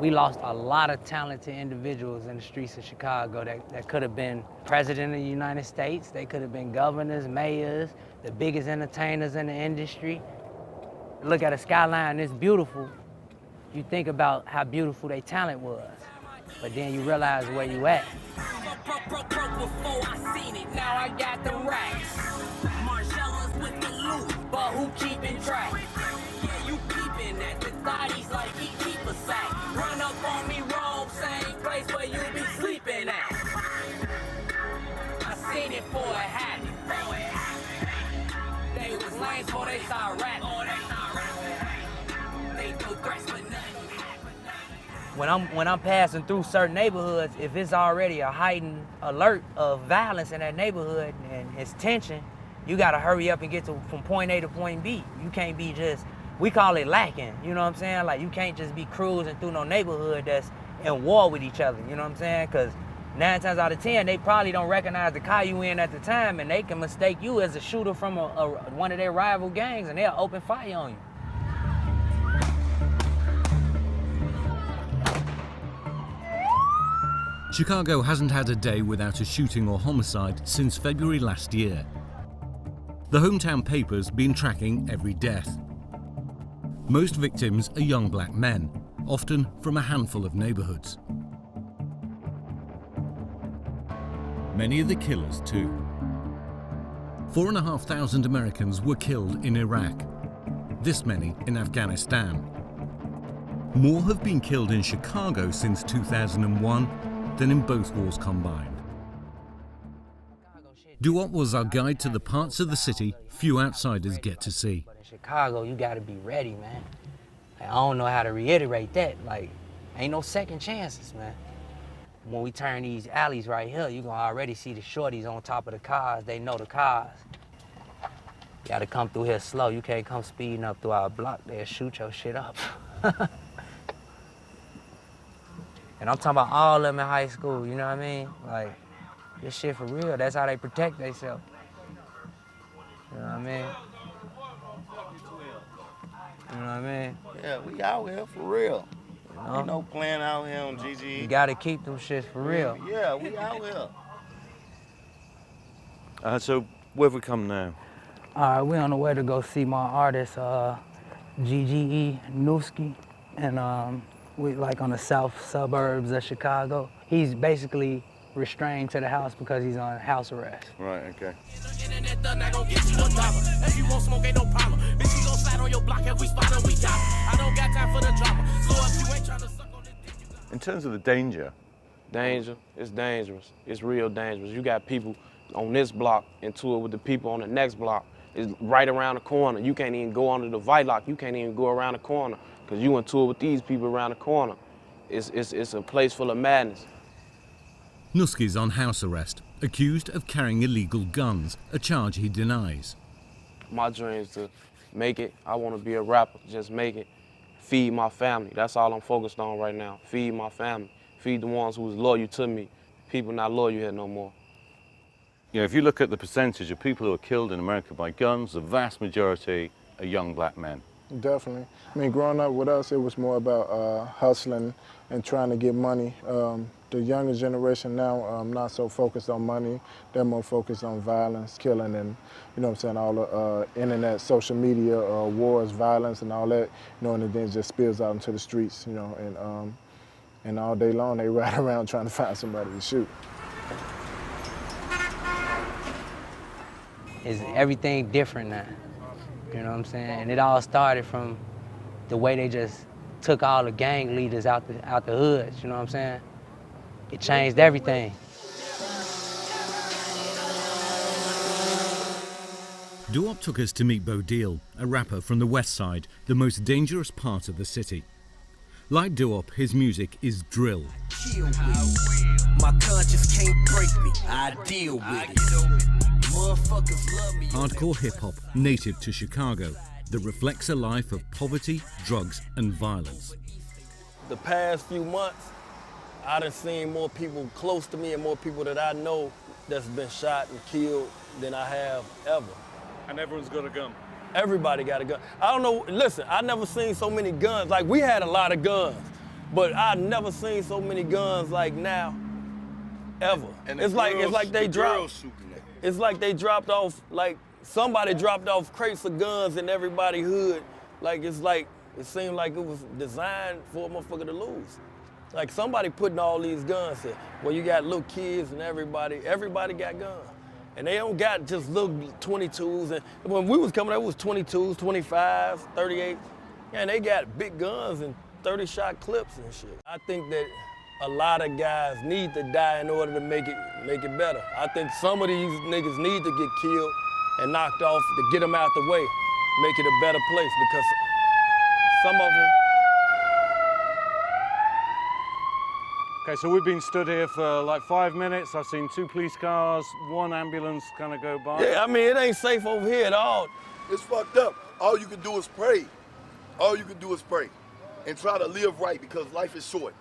We lost a lot of talented individuals in the streets of Chicago that could have been president of the United States, they could have been governors, mayors, the biggest entertainers in the industry. Look at a skyline, it's beautiful. You think about how beautiful their talent was, but then you realize where you at. Before I seen it, now I got the racks. Marcellas with the loot, but who keeping track? Yeah, you keeping at the thotties like he keep a sack. Run up on me wrong, same place where you be sleeping at. I seen it for a habit. They was lame before they started rapping. They do threats for nothing. When I'm passing through certain neighborhoods, if it's already a heightened alert of violence in that neighborhood and it's tension, you gotta hurry up and get from point A to point B. You can't be just, we call it lacking, you know what I'm saying? Like you can't just be cruising through no neighborhood that's in war with each other, you know what I'm saying? Cause 9 times out of 10, they probably don't recognize the car you in at the time and they can mistake you as a shooter from one of their rival gangs and they'll open fire on you. Chicago hasn't had a day without a shooting or homicide since February last year. The hometown paper's been tracking every death. Most victims are young black men, often from a handful of neighborhoods. Many of the killers too. 4,500 Americans were killed in Iraq, this many in Afghanistan. More have been killed in Chicago since 2001 than in both wars combined. Doo-Wop was our guide to the parts of the city few outsiders get to see. But in Chicago, you gotta be ready, man. I don't know how to reiterate that. Like, ain't no second chances, man. When we turn these alleys right here, you gonna already see the shorties on top of the cars. They know the cars. You gotta come through here slow. You can't come speeding up through our block. They'll shoot your shit up. And I'm talking about all of them in high school, you know what I mean? Like, this shit for real. That's how they protect themselves. You know what I mean? You know what I mean? Yeah, we out here for real. You know? Ain't no playing out here on GG. You gotta keep them shits for real. Yeah, we out here. So where have we come now? All right, we're on the way to go see my artist, GGE Newski, and we like on the south suburbs of Chicago. He's basically restrained to the house because he's on house arrest. Right, okay. In terms of the danger? Danger, it's dangerous. It's real dangerous. You got people on this block into it with the people on the next block. It's right around the corner. You can't even go under the Vitlock. You can't even go around the corner because you into it with these people around the corner. It's a place full of madness. Newski's on house arrest, accused of carrying illegal guns, a charge he denies. My dream is to make it. I want to be a rapper, just make it. Feed my family. That's all I'm focused on right now. Feed my family. Feed the ones who's loyal to me. People not loyal here no more. You know, if you look at the percentage of people who are killed in America by guns, the vast majority are young black men. Definitely. I mean, growing up with us, it was more about hustling and trying to get money. The younger generation now, not so focused on money. They're more focused on violence, killing, and, you know what I'm saying, all the internet, social media, wars, violence, and all that, you know, and it then just spills out into the streets, you know, and all day long they ride around trying to find somebody to shoot. Is everything different now? You know what I'm saying? And it all started from the way they just took all the gang leaders out the hoods, you know what I'm saying? It changed everything. Doo-Wop took us to meet Bo Deal, a rapper from the West Side, the most dangerous part of the city. Like Doo-Wop, his music is drill. My conscience can't break me. I deal with it. Motherfuckers love me. Hardcore hip-hop native to Chicago that reflects a life of poverty, drugs, and violence. The past few months, I done seen more people close to me and more people that I know that's been shot and killed than I have ever. And everyone's got a gun. Everybody got a gun. I don't know, listen, I never seen so many guns. Like, we had a lot of guns, But I never seen so many guns like now, ever. And It's like they dropped. It's like they dropped off, like somebody dropped off crates of guns in everybody's hood. Like it seemed like it was designed for a motherfucker to lose. Like somebody putting all these guns here. Well, you got little kids and everybody got guns. And they don't got just little 22s. And when we was coming up, it was 22s, 25s, 38s. And they got big guns and 30-shot clips and shit. I think that a lot of guys need to die in order to make it better. I think some of these niggas need to get killed and knocked off to get them out the way, make it a better place, because some of them. Okay, so we've been stood here for like 5 minutes. I've seen 2 police cars, 1 ambulance kind of go by. Yeah, I mean, it ain't safe over here at all. It's fucked up. All you can do is pray. All you can do is pray and try to live right, because life is short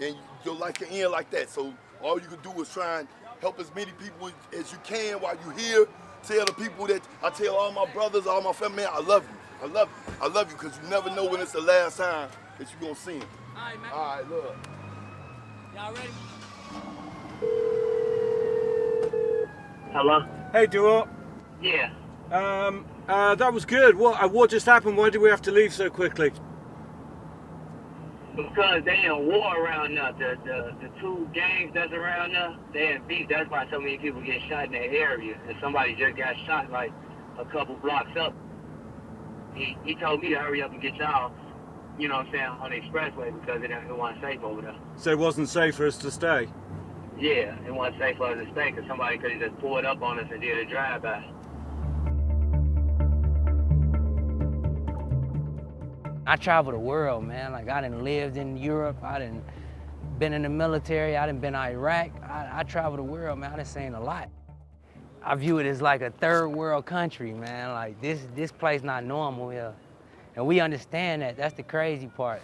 and your life can end like that. So all you can do is try and help as many people as you can while you're here. Tell the people that, I tell all my brothers, all my family, man, I love you. I love you. I love you, because you never know when it's the last time that you're gonna see them. All right, man. All right, look. Y'all ready? Hello? Hey, Duo. Yeah. That was good. What just happened? Why did we have to leave so quickly? Because they in war around now. The 2 gangs that's around now, they in beef. That's why so many people get shot in that area. And somebody just got shot like a couple blocks up. He told me to hurry up and get y'all, you know what I'm saying, on the expressway, because it wasn't safe over there. So it wasn't safe for us to stay? Yeah, it wasn't safe for us to stay, because somebody could have just pulled up on us and did a drive-by. I travel the world, man. Like, I done lived in Europe. I done been in the military. I done been to Iraq. I travel the world, man. I done seen a lot. I view it as like a third world country, man. Like, this place not normal here. And we understand that. That's the crazy part.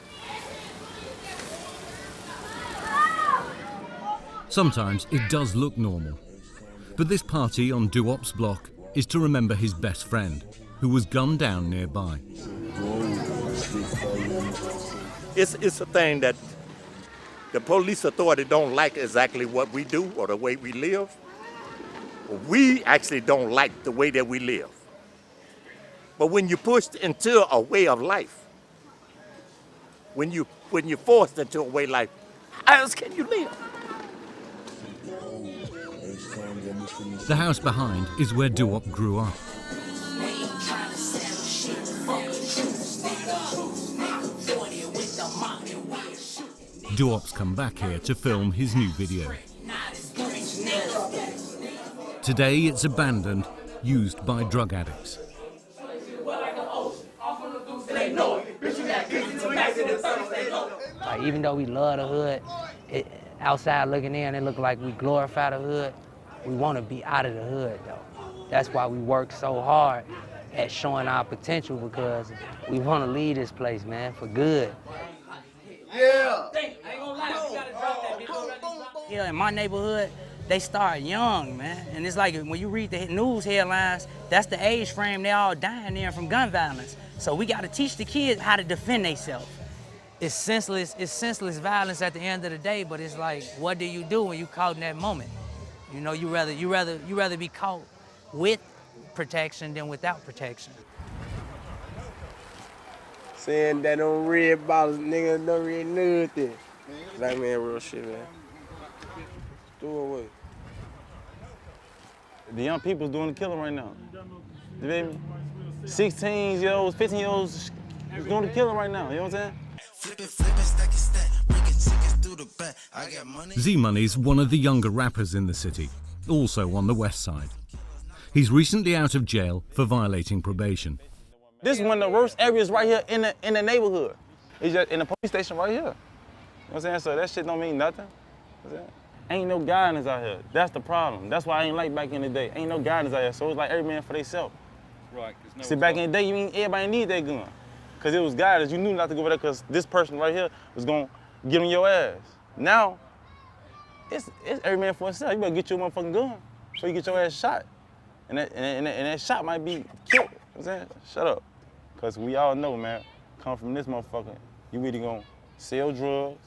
Sometimes it does look normal. But this party on Duop's block is to remember his best friend, who was gunned down nearby. It's a thing that the police authority don't like exactly what we do or the way we live. We actually don't like the way that we live. But when you're pushed into a way of life, when you're forced into a way of life, how else can you live? The house behind is where Duop grew up. Duop's come back here to film his new video. Today it's abandoned, used by drug addicts. Like, even though we love the hood, outside looking in, it look like we glorify the hood. We want to be out of the hood, though. That's why we work so hard at showing our potential, because we want to leave this place, man, for good. Yeah. Here in my neighborhood, they start young, man. And it's like when you read the news headlines, that's the age frame they all dying there from gun violence. So we got to teach the kids how to defend themselves. It's senseless violence at the end of the day, but it's like, what do you do when you caught in that moment? You know, you rather be caught with protection than without protection. Saying that on red bottles, niggas don't read nothing. Like, man, real shit, man. Throw away. The young people's doing the killing right now. You feel me? 16-year-olds, 15-year-olds doing the killing right now, you know what I'm saying? Z-Money's one of the younger rappers in the city, also on the west side. He's recently out of jail for violating probation. This is one of the worst areas right here in the neighborhood. It's just in the police station right here. You know what I'm saying? So that shit don't mean nothing. You know what I'm saying? Ain't no guidance out here. That's the problem. That's why I ain't like back in the day. Ain't no guidance out here. So it's like every man for themselves. Right. See, back in the day, everybody need that gun. Because it was guidance. You knew not to go over there because this person right here was going to get on your ass. Now, it's every man for himself. You better get your motherfucking gun before you get your ass shot. And that shot might be killed. You know what I'm saying? Shut up. Because we all know, man, come from this motherfucker, you either gonna sell drugs.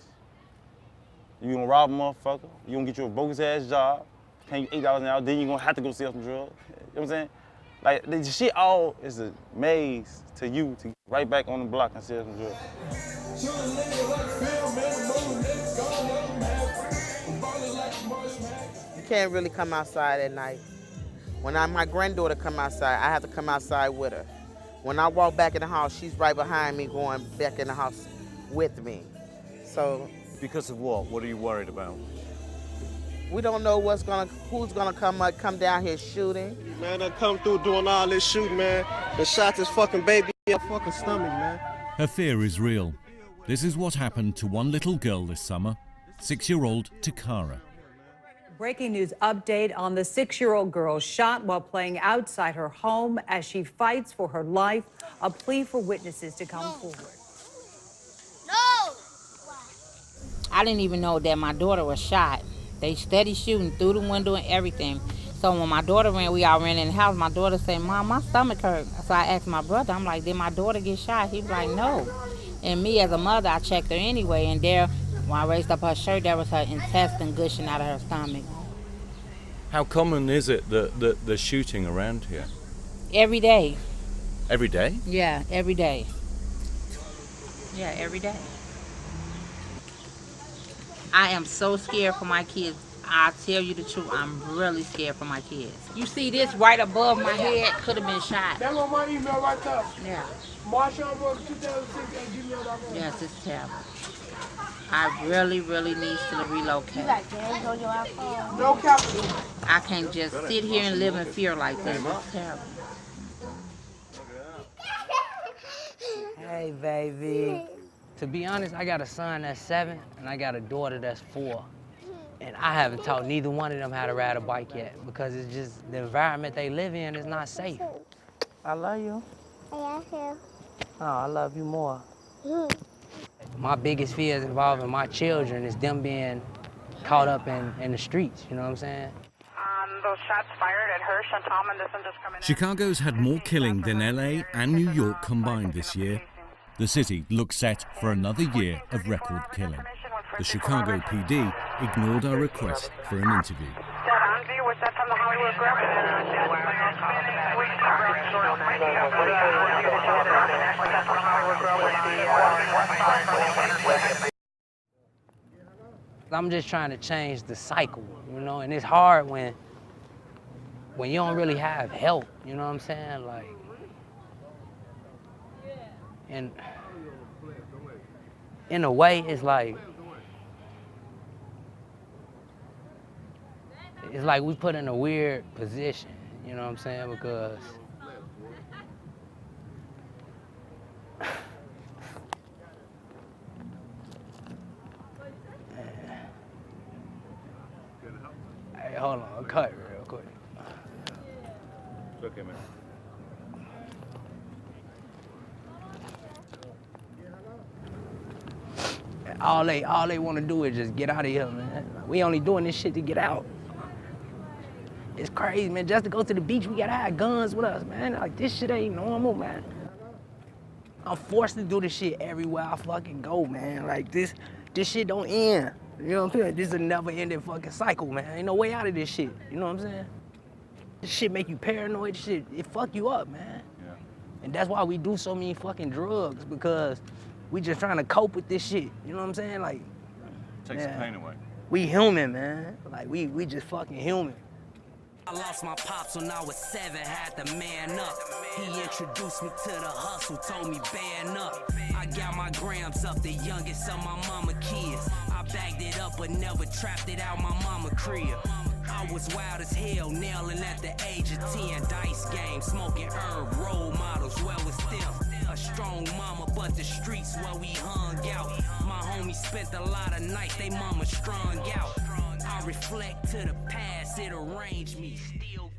You gonna rob a motherfucker. You gonna get you a bogus ass job, paying you $8 an hour. Then you gonna have to go sell some drugs. You know what I'm saying? Like the shit all is a maze to you to get right back on the block and sell some drugs. You can't really come outside at night. When my granddaughter come outside, I have to come outside with her. When I walk back in the house, she's right behind me going back in the house with me. So. Because of what? What are you worried about? We don't know who's gonna come down here shooting. Man, they come through doing all this shooting, man. The shots his fucking baby in her fucking stomach, man. Her fear is real. This is what happened to one little girl this summer, 6-year-old Takara. Breaking news update on the 6-year-old girl shot while playing outside her home as she fights for her life. A plea for witnesses to come forward. No! I didn't even know that my daughter was shot. They steady shooting through the window and everything. So when my daughter ran, we all ran in the house. My daughter said, "Mom, my stomach hurt." So I asked my brother, I'm like, "Did my daughter get shot?" He was like, "No." And me as a mother, I checked her anyway. And there, when I raised up her shirt, there was her intestine gushing out of her stomach. How common is it that the shooting around here? Every day. Every day? Yeah, every day. Yeah, every day. I am so scared for my kids. I'll tell you the truth, I'm really scared for my kids. You see this right above my head could have been shot. That's on my email right there. Yeah. Marshall2006@gmail.com. Yes, it's terrible. I really, really need to relocate. You got games on your iPhone? No capital. I can't just sit here and live in fear like this. It's terrible. Hey, baby. To be honest, I got a son that's 7 and I got a daughter that's 4. And I haven't taught neither one of them how to ride a bike yet because it's just the environment they live in is not safe. I love you. I love you. Oh, I love you more. My biggest fears involving my children is them being caught up in the streets, you know what I'm saying? Those shots fired at Hirsch and Tom Anderson just coming in. Chicago's had more killing than LA and New York combined this year. The city looks set for another year of record killing. The Chicago PD ignored our request for an interview. That on view, was that from the Hollywood I'm just trying to change the cycle, you know, and it's hard when you don't really have help, you know what I'm saying? Like, and in a way, it's like we put in a weird position, you know what I'm saying? Because hey, hold on, cut real quick. It's okay, man. All they want to do is just get out of here, man. We only doing this shit to get out. It's crazy, man. Just to go to the beach, we gotta have guns with us, man. Like, this shit ain't normal, man. I'm forced to do this shit everywhere I fucking go, man. Like, this shit don't end. You know what I'm saying? This is a never-ending fucking cycle, man. Ain't no way out of this shit. You know what I'm saying? This shit make you paranoid. This shit, it fuck you up, man. Yeah. And that's why we do so many fucking drugs, because we just trying to cope with this shit. You know what I'm saying? Like, Takes the pain away. We human, man. Like, we just fucking human. I lost my pops when I was 7, had to man up. He introduced me to the hustle, told me band up. I got my grams up, the youngest of my mama kids. I bagged it up but never trapped it out my mama crib. I was wild as hell, nailing at the age of 10. Dice game, smoking herb, role models, well with them. A strong mama, but the streets where we hung out. My homies spent a lot of nights, they mama strung out. I reflect to the past, it arranged me. Still